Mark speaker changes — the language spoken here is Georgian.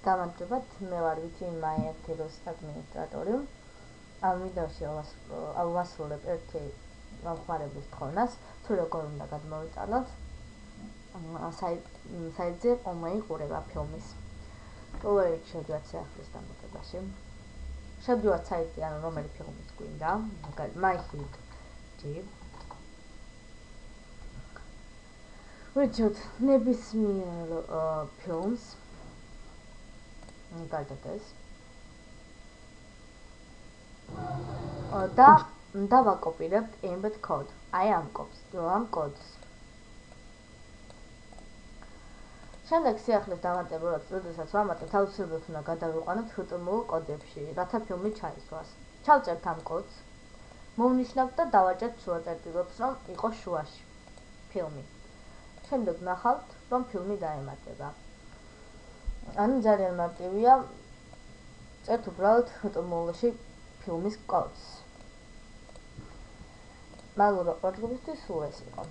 Speaker 1: გამარჯობათ, მე ვარ ვიჩინ მაიათიროს ადმინისტრატორი. ამ ვიდეოში ავასრულებ ერთი მომხმარებლის თხოვნას, თუ როგორ უნდა გადმოვიტანოთ საიტზე მომაიყურება ფილმის. პროექტი შევდივართ სიახლის დამატებაში. შევდივართ საიტზე, ანუ რომელი ფილმის გვინდა, MyHit. ვიჩვენოთ ნებისმიერ ფილმს. გარდა ეს და ვაკოპირებთ embed code. აი ამ კოდს. შემდეგ სიახლის დამატებულად, როდესაც ვამატებთ, თავისუფლად უნდა გადავიყვანოთ HTML კოდებში, რათა ფილმი ჩაისვას. ჩავწერთ ამ კოდს, მოვნიშნავთ და დავაჭერთ შუა წერტილებს, რომ იყოს შუაში ფილმი. შემდეგ ნახავთ, რომ ფილმი დაემატება. ანუ ძალიან მარტივია, წერთ უბრალოდ HTML-ში ფილმის კოდს. მადლობა ყურადღებისთვის, სულ ეს იყო.